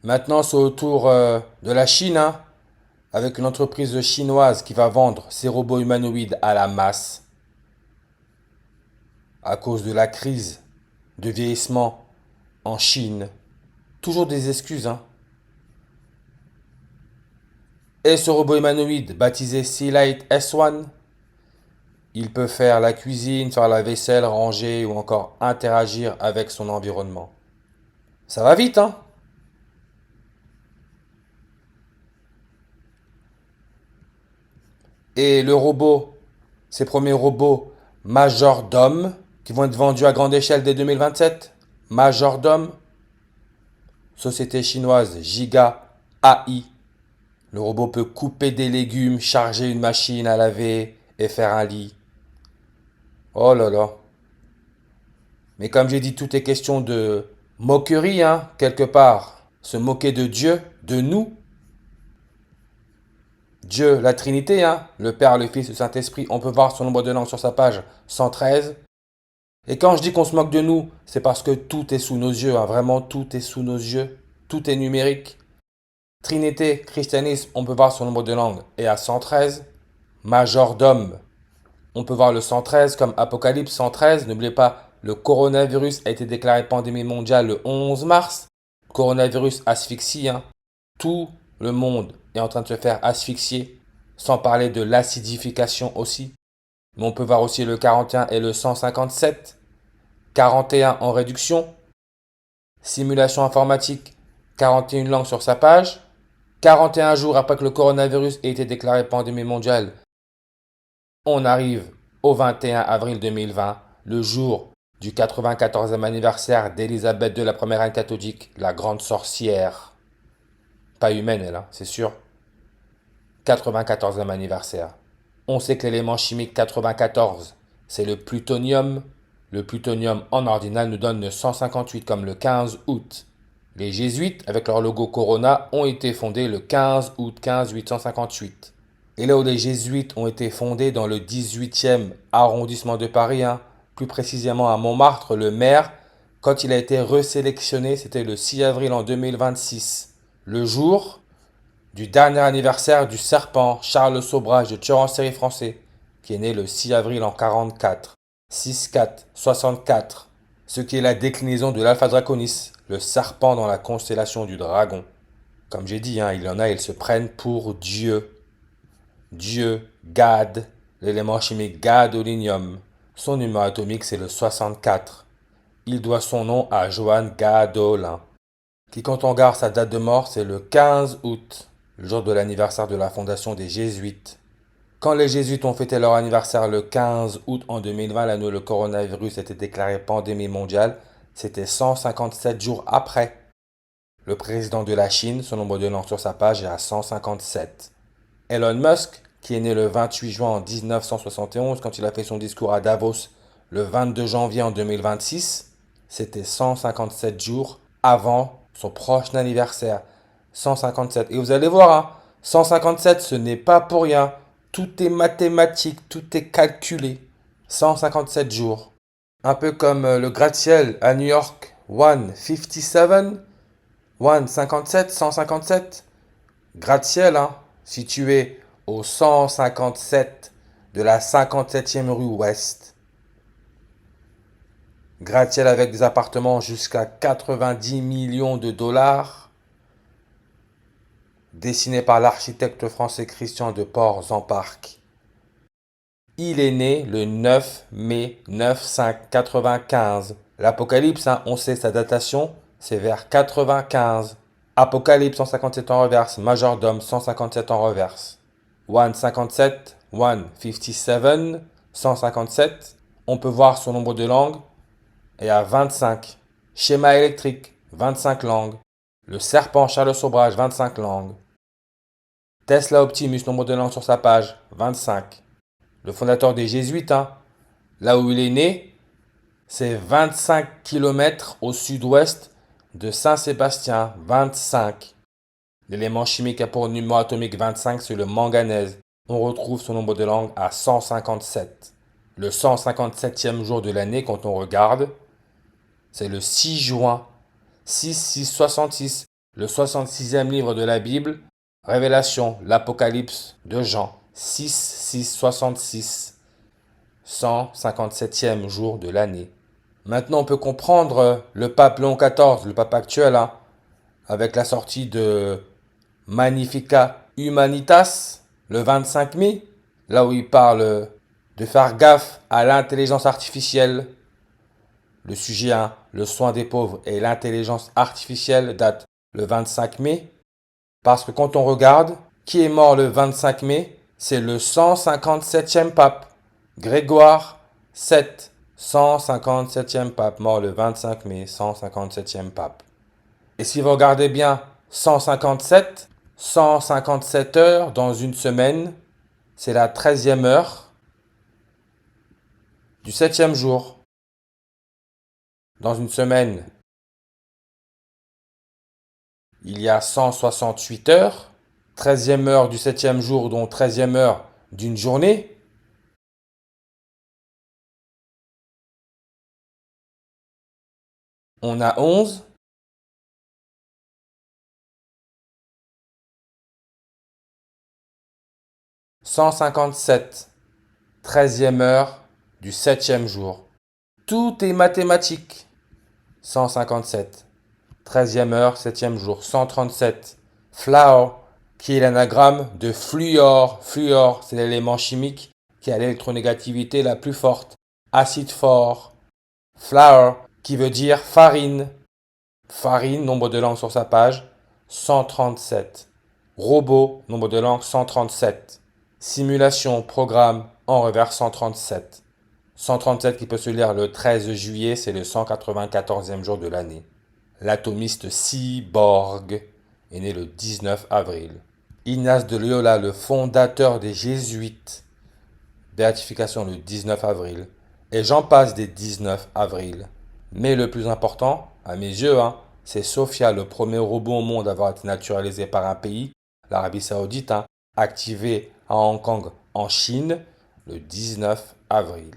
Maintenant, c'est au tour de la Chine, hein, avec une entreprise chinoise qui va vendre ses robots humanoïdes à la masse à cause de la crise de vieillissement en Chine. Toujours des excuses, hein. Et ce robot humanoïde, baptisé Sealight S1, il peut faire la cuisine, faire la vaisselle, ranger ou encore interagir avec son environnement. Ça va vite, hein? Et le robot, ces premiers robots Majordome, qui vont être vendus à grande échelle dès 2027. Majordome, société chinoise Giga AI. Le robot peut couper des légumes, charger une machine à laver et faire un lit. Oh là là. Mais comme j'ai dit, tout est question de moquerie, hein, quelque part. Se moquer de Dieu, de nous. Dieu, la Trinité, hein, le Père, le Fils, le Saint-Esprit. On peut voir son nombre de langues sur sa page 113. Et quand je dis qu'on se moque de nous, c'est parce que tout est sous nos yeux, hein, vraiment tout est sous nos yeux. Tout est numérique. Trinité, christianisme, on peut voir son nombre de langues est à 113. Majordome, on peut voir le 113 comme Apocalypse 113. N'oubliez pas, le coronavirus a été déclaré pandémie mondiale le 11 mars. Coronavirus asphyxie, hein. Tout le monde est en train de se faire asphyxier, sans parler de l'acidification aussi. Mais on peut voir aussi le 41 et le 157. 41 en réduction. Simulation informatique, 41 langues sur sa page. 41 jours après que le coronavirus ait été déclaré pandémie mondiale, on arrive au 21 avril 2020, le jour du 94e anniversaire d'Élisabeth II, la première reine catholique, la grande sorcière. Pas humaine, elle, hein, c'est sûr. 94e anniversaire. On sait que l'élément chimique 94, c'est le plutonium. Le plutonium en ordinal nous donne le 158 comme le 15 août. Les jésuites, avec leur logo Corona, ont été fondés le 15 août 15 858. Et là où les jésuites ont été fondés dans le 18e arrondissement de Paris, hein, plus précisément à Montmartre, le maire, quand il a été resélectionné, c'était le 6 avril en 2026, le jour du dernier anniversaire du serpent Charles Sobrage, de tueur en série français, qui est né le 6 avril en 44, 6-4, 64, ce qui est la déclinaison de l'Alpha Draconis, le serpent dans la constellation du dragon. Comme j'ai dit, hein, il y en a, ils se prennent pour Dieu. Dieu, Gad, l'élément chimique gadolinium. Son numéro atomique, c'est le 64. Il doit son nom à Johann Gadolin, qui, quand on regarde sa date de mort, c'est le 15 août, le jour de l'anniversaire de la fondation des Jésuites. Quand les Jésuites ont fêté leur anniversaire le 15 août en 2020, l'année où le coronavirus était déclaré pandémie mondiale, c'était 157 jours après. Le président de la Chine, son nombre de langues sur sa page est à 157. Elon Musk, qui est né le 28 juin en 1971, quand il a fait son discours à Davos le 22 janvier en 2026, c'était 157 jours avant son prochain anniversaire. 157. Et vous allez voir, hein, 157, ce n'est pas pour rien. Tout est mathématique, tout est calculé. 157 jours. Un peu comme le gratte-ciel à New York, 157, 157, 157. Gratte-ciel, hein, situé au 157 de la 57e rue Ouest. Gratte-ciel avec des appartements jusqu'à 90 millions de dollars. Dessiné par l'architecte français Christian de Port-en-Parc. Il est né le 9 mai 9595. L'Apocalypse, hein, on sait sa datation, c'est vers 95. Apocalypse 157 en reverse, Majordome 157 en reverse. 157, 157, 157. On peut voir son nombre de langues et à 25. Schéma électrique, 25 langues. Le serpent Charles Sobrage, 25 langues. Tesla Optimus, nombre de langues sur sa page, 25. Le fondateur des Jésuites, hein, là où il est né, c'est 25 km au sud-ouest de Saint-Sébastien, 25. L'élément chimique a pour numéro atomique 25, c'est le manganèse. On retrouve son nombre de langues à 157. Le 157e jour de l'année, quand on regarde, c'est le 6 juin. 6, 6, 66. Le 66e livre de la Bible, Révélation, l'Apocalypse de Jean, 66, 157e jour de l'année. Maintenant, on peut comprendre le pape Léon XIV, le pape actuel, hein, avec la sortie de Magnificat Humanitas, le 25 mai, là où il parle de faire gaffe à l'intelligence artificielle. Le sujet 1, le soin des pauvres et l'intelligence artificielle, date le 25 mai. Parce que quand on regarde, qui est mort le 25 mai, c'est le 157e pape, Grégoire VII, 157e pape, mort le 25 mai, 157e pape. Et si vous regardez bien, 157 heures dans une semaine, c'est la 13e heure du 7e jour. Dans une semaine, il y a 168 heures, 13e heure du 7e jour, dont 13e heure d'une journée. On a 11. « 157, 13e heure du 7e jour. Tout est mathématique. 157, 13e heure, 7e jour. 137, flour, qui est l'anagramme de fluor. Fluor, c'est l'élément chimique qui a l'électronégativité la plus forte. Acide fort. Flour, qui veut dire farine. Farine, nombre de langues sur sa page, 137. Robot, nombre de langues, 137. Simulation, programme, en revers, 137. 137 qui peut se lire le 13 juillet, c'est le 194e jour de l'année. L'atomiste Cyborg est né le 19 avril. Ignace de Loyola, le fondateur des Jésuites, béatification le 19 avril. Et j'en passe des 19 avril. Mais le plus important, à mes yeux, hein, c'est Sophia, le premier robot au monde à avoir été naturalisé par un pays, l'Arabie Saoudite, hein, activé à Hong Kong, en Chine, le 19 avril.